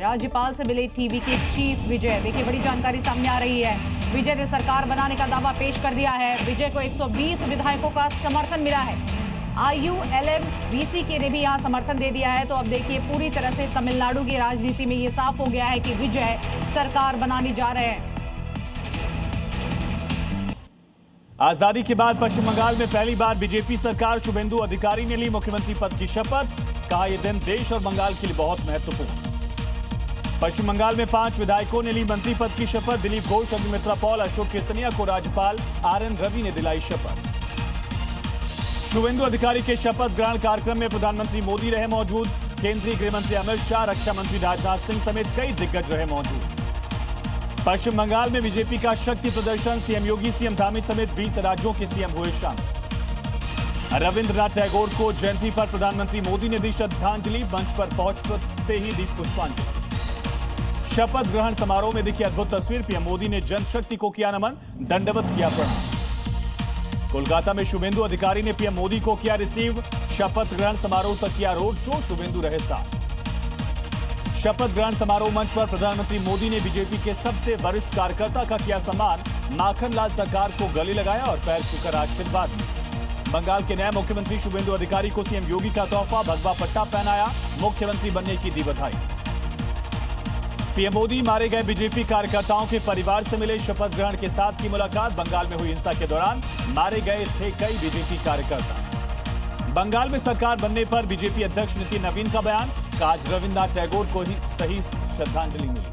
राज्यपाल से मिले टीवी के चीफ विजय। देखिए बड़ी जानकारी सामने आ रही है। विजय ने सरकार बनाने का दावा पेश कर दिया है। विजय को 120 विधायकों का समर्थन मिला है। IULM VCK ने भी यहां समर्थन दे दिया है। तो अब देखिए पूरी तरह से तमिलनाडु की राजनीति में ये साफ हो गया है कि विजय सरकार बनाने जा रहे हैं। आजादी के बाद पश्चिम बंगाल में पहली बार बीजेपी सरकार, शुभेंदु अधिकारी ने ली मुख्यमंत्री पद की शपथ। कहा यह दिन देश और बंगाल के लिए बहुत महत्वपूर्ण। पश्चिम बंगाल में 5 विधायकों ने ली मंत्री पद की शपथ। दिलीप घोष, अग्निमित्रा पॉल, अशोक कीर्तनिया को राज्यपाल RN रवि ने दिलाई शपथ। शुभेंदु अधिकारी के शपथ ग्रहण कार्यक्रम में प्रधानमंत्री मोदी रहे मौजूद। केंद्रीय गृहमंत्री अमित शाह, रक्षा मंत्री राजनाथ सिंह समेत कई दिग्गज रहे मौजूद। पश्चिम बंगाल में बीजेपी का शक्ति प्रदर्शन। सीएम योगी, सीएम धामी समेत 20 राज्यों के सीएम हुए शामिल। रविंद्रनाथ टैगोर को जयंती पर प्रधानमंत्री मोदी ने दी श्रद्धांजलि। मंच पर पहुंचते ही दी पुष्पांजलि। शपथ ग्रहण समारोह में दिखी अद्भुत तस्वीर। पीएम मोदी ने जनशक्ति को किया नमन, दंडवत किया प्रणाम। कोलकाता में शुभेंदु अधिकारी ने पीएम मोदी को किया रिसीव। शपथ ग्रहण समारोह तक किया रोड शो, शुभेंदु रहे साथ। शपथ ग्रहण समारोह मंच पर प्रधानमंत्री मोदी ने बीजेपी के सबसे वरिष्ठ कार्यकर्ता का किया सम्मान। माखनलाल सरकार को गले लगाया और पैर छूकर आशीर्वाद दिया। बंगाल के नए मुख्यमंत्री शुभेंदु अधिकारी को सीएम योगी का तोहफा, भगवा पट्टा पहनाया, मुख्यमंत्री बनने की दी बधाई। पीएम मोदी मारे गए बीजेपी कार्यकर्ताओं के परिवार से मिले। शपथ ग्रहण के साथ की मुलाकात। बंगाल में हुई हिंसा के दौरान मारे गए थे कई बीजेपी कार्यकर्ता। बंगाल में सरकार बनने पर बीजेपी अध्यक्ष नितिन नवीन का बयान। आज रविंद्रनाथ टैगोर को ही सही श्रद्धांजलि मिली।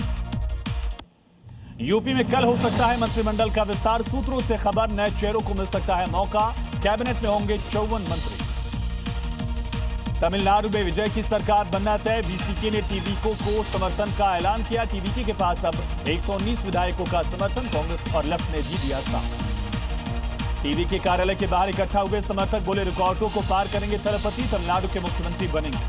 यूपी में कल हो सकता है मंत्रिमंडल का विस्तार। सूत्रों से खबर, नए चेहरों को मिल सकता है मौका। कैबिनेट में होंगे 54 मंत्री। तमिलनाडु में विजय की सरकार बनना तय। VCK ने TVK को समर्थन का ऐलान किया। TVK के पास अब 119 विधायकों का समर्थन। कांग्रेस और लेफ्ट ने भी दिया साथ। TVK कार्यालय के बाहर इकट्ठा हुए समर्थक बोले रिकॉर्डों को पार करेंगे तलपति, तमिलनाडु के मुख्यमंत्री बनेंगे।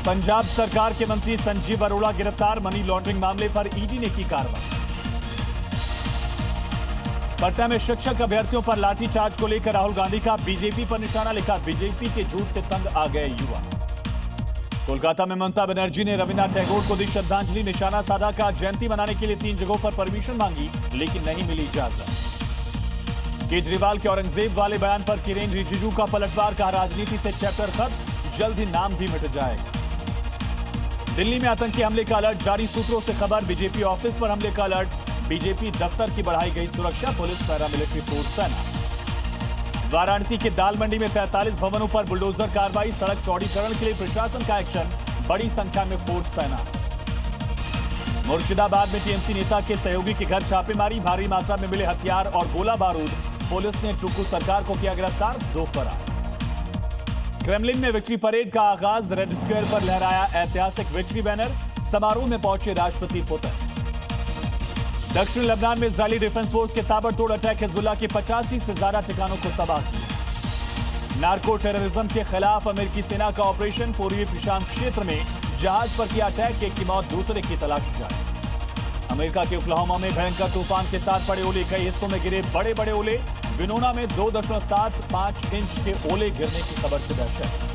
पंजाब सरकार के मंत्री संजीव अरोड़ा गिरफ्तार। मनी लॉन्ड्रिंग मामले पर ED ने की कार्रवाई। पटना में शिक्षक अभ्यर्थियों पर लाठीचार्ज को लेकर राहुल गांधी का बीजेपी पर निशाना। लिखा बीजेपी के झूठ से तंग आ गए युवा। कोलकाता में ममता बनर्जी ने रविन्द्रनाथ टैगोर को दी श्रद्धांजलि। निशाना साधा का जयंती मनाने के लिए 3 जगहों पर परमिशन मांगी, लेकिन नहीं मिली इजाजत। केजरीवाल के औरंगजेब वाले बयान पर किरेन रिजिजू का पलटवार। कहा राजनीति से चैप्टर खत्म, जल्द ही नाम भी मिट जाएगा। दिल्ली में आतंकी हमले का अलर्ट जारी। सूत्रों से खबर, बीजेपी ऑफिस पर हमले का अलर्ट। बीजेपी दफ्तर की बढ़ाई गई सुरक्षा। पुलिस, पैरामिलिट्री फोर्स तैनात। वाराणसी के दाल मंडी में 43 भवनों पर बुलडोजर कार्रवाई। सड़क चौड़ीकरण के लिए प्रशासन का एक्शन। बड़ी संख्या में फोर्स तैनात। मुर्शिदाबाद में TMC नेता के सहयोगी के घर छापेमारी। भारी मात्रा में मिले हथियार और गोला बारूद। पुलिस ने टुक्कू सरकार को किया गिरफ्तार, 2 फरार। क्रेमलिन में विक्ट्री परेड का आगाज। रेड स्क्वायर पर लहराया ऐतिहासिक विक्ट्री बैनर। समारोह में पहुंचे राष्ट्रपति पुतिन। दक्षिण लेबनान में इजरायली डिफेंस फोर्स के ताबड़तोड़ अटैक। हिजबुल्लाह के 85 से ज्यादा ठिकानों को तबाह किया। नार्को टेररिज्म के खिलाफ अमेरिकी सेना का ऑपरेशन। पूर्वी प्रशांत क्षेत्र में जहाज पर किया अटैक। एक की मौत, दूसरे की तलाश जारी। अमेरिका के ओक्लाहोमा में भयंकर तूफान के साथ पड़े ओले। कई हिस्सों में गिरे बड़े बड़े ओले। विनोना में 2.75 इंच के ओले गिरने की खबर से दहशत।